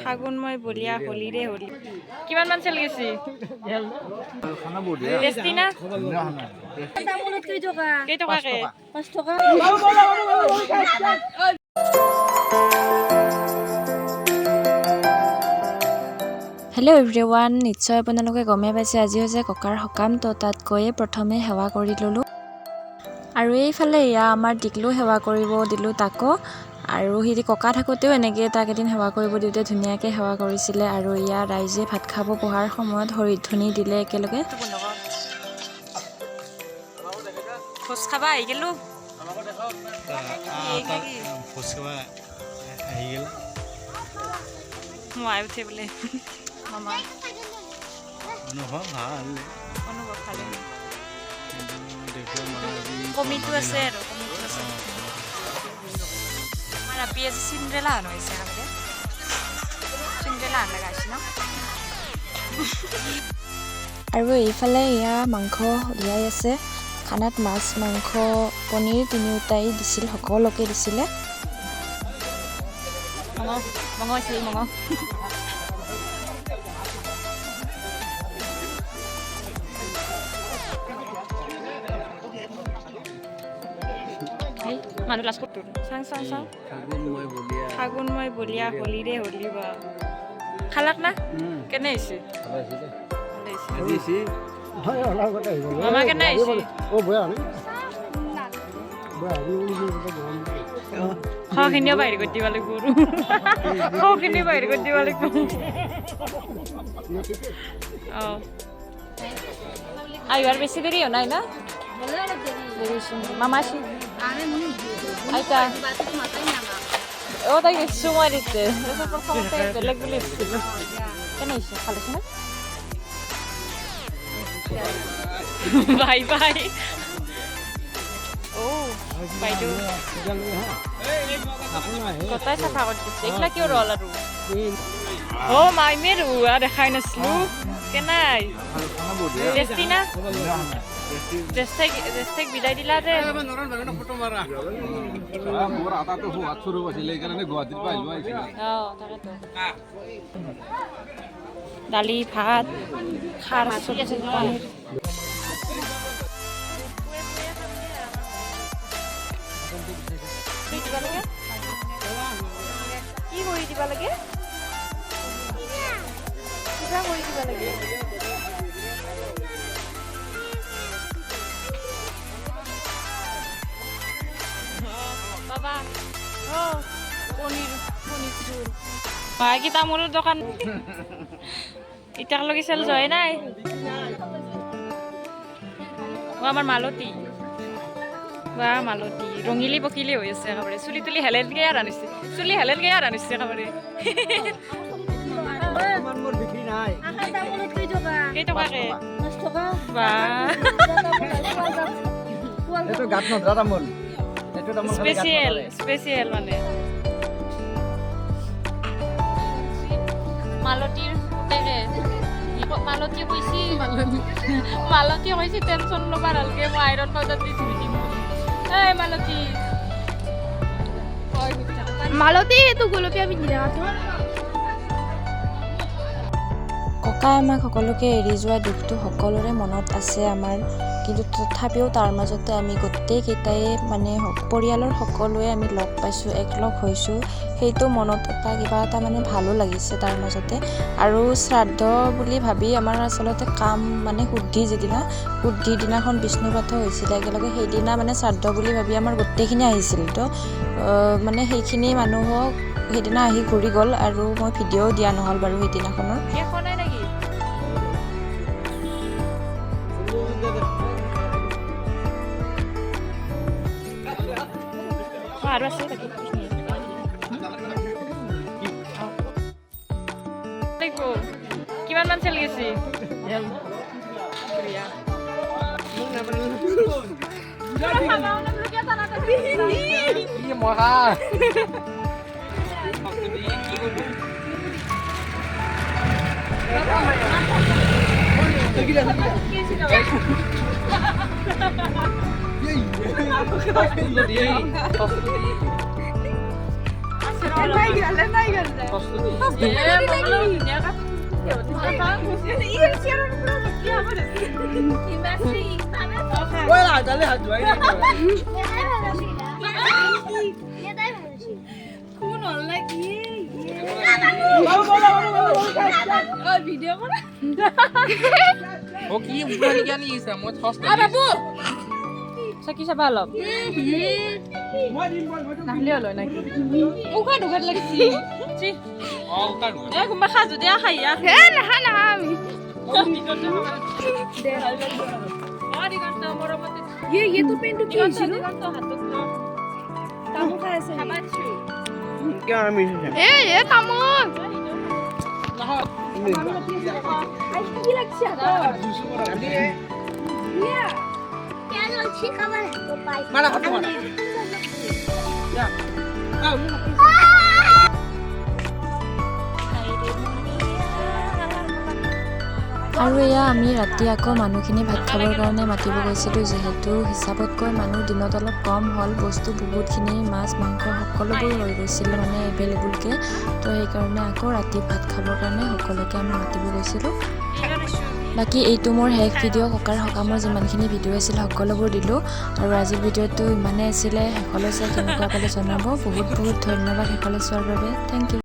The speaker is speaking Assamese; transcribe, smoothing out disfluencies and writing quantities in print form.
ফাগুনময় বলিয়া হলিৰে হলি কিমান মান চেল গেছি টেষ্টি না কেই টকাকে 5 টকা হেল্ল' এভৰিৱান নিশ্চয় আপোনালোকে গমে পাইছে আজি হৈছে ককাৰ সকাম তো তাত গৈয়ে প্ৰথমে সেৱা কৰি ল'লোঁ আৰু এইফালে এয়া আমাৰ টিকলু সেৱা কৰিব দিলোঁ তাকো আৰু সি ককা থাকোঁতেও এনেকৈ তাক এদিন সেৱা কৰিব দিওঁতে ধুনীয়াকৈ সেৱা কৰিছিলে আৰু এয়া ৰাইজে ভাত খাব বহাৰ সময়ত হৰিধ্বনি দিলে একেলগে খোজ খাবা আহি গ'লো মই উঠে বোলে মামা অনুভৱ ভালে কমিটো আছে আৰু আমাৰ আপি আজি চিন্ড্ৰেলা আনো হৈছে আগতে চিন্ড্ৰেলা আন লগাইছে ন আৰু এইফালে এয়া মাংস উলিয়াই আছে খানাত মাছ মাংস পনীৰ তিনিওটাই দিছিল সকলোকে দিছিলে মঙহ আছিল মঙহ মানুহ লাজ ক'ত চাং ফাগুনময় বলিয়া হলিৰে হলি বা খালাক না কেনে হৈছে মামা কেনে হৈছে খখিনিও বাহিৰ কৰি দিব লাগিব খখিনিও বাহিৰ কৰি দিব লাগিব অঁ আহিবাৰ বেছি দেৰি হোৱা নাই না মামা আসি আইতা ও তাই সময় দিতে প্রথমতে বেলেগ বলে এসেছিল কেন এসে ভালো শোনা বাই বাই ও বাইদু কোথায় সাফা করতেছে এগুলা কিয় রল আর ও মাই মেরু আর দেখাই নাছিলো কেনাই টেস্টি না ৰেষ্টেক বিদায় দিলা যে দালি ভাত খাৰ চব্জি পনীৰ কি কৰি দিবা লাগে কিবা কৰি দিবা লাগে বাবা ও পনিৰ চুল কি তামোলৰ দোকান ইটাকলৈকে চেল যায় নাই ও আমাৰ মালতী বা মালতী ৰঙিলি পকিলি হৈ আছে একেবাৰে চুলি তুলি হেলেলকে আৰু আনিছে চুলি হেলেলকে আৰু আনিছে একেবাৰে কেই টকাকে 5 টকা বা এইটো গাত নধৰা তামোল স্পেচিয়েল মানে মালতীৰ মালতী কৈছি টেনচন ল'বা নালাগে মই আইৰণ পাউডাৰ দি ধুই দিম এই মালতী এইটো গোলপীয়া পিন্ধি দেখাটো ককা আমাক সকলোকে এৰি যোৱা দুখটো সকলোৰে মনত আছে আমাৰ কিন্তু তথাপিও তাৰ মাজতে আমি গোটেইকেইটাই মানে পৰিয়ালৰ সকলোৱে আমি লগ পাইছোঁ একলগ হৈছোঁ সেইটো মনত কিবা এটা মানে ভালো লাগিছে তাৰ মাজতে আৰু শ্ৰাদ্ধ বুলি ভাবি আমাৰ আচলতে কাম মানে শুদ্ধিৰ দিনাখন বিষ্ণু পাঠ হৈছিলে একেলগে সেইদিনা মানে শ্ৰাদ্ধ বুলি ভাবি আমাৰ গোটেইখিনি আহিছিল তো মানে সেইখিনি মানুহক সেইদিনা আহি ঘূৰি গ'ল আৰু মই ভিডিঅ' দিয়া নহ'ল বাৰু সেইদিনাখনৰ আৰু আছে কিমান মান চেল গেছি চাকি চাবা অলপ নাহলে হল নাকি উখা ঢুকাত লাগিছি কোনোবা সাজু দিয়া খাই আমি আৰু এয়া আমি ৰাতি আকৌ মানুহখিনি ভাত খাবৰ কাৰণে মাতিব গৈছিলোঁ যিহেতু হিচাপতকৈ মানুহ দিনত অলপ কম হ'ল বস্তু বহুতখিনি মাছ মাংস সকলোবোৰ হৈ গৈছিল মানে এভেইলেবলকৈ তো সেইকাৰণে আকৌ ৰাতি ভাত খাবৰ কাৰণে সকলোকে আমি মাতিব গৈছিলোঁ বাকী এইটো মোৰ শেষ ভিডিঅ' ককাৰ সকামৰ যিমানখিনি ভিডিঅ' আছিল সকলোবোৰ দিলোঁ আৰু আজিৰ ভিডিঅ'টো ইমানেই আছিলে শেষলৈ চাই কেনেকুৱা পালে জনাব বহুত বহুত ধন্যবাদ শেষলৈ চোৱাৰ বাবে থেংক ইউ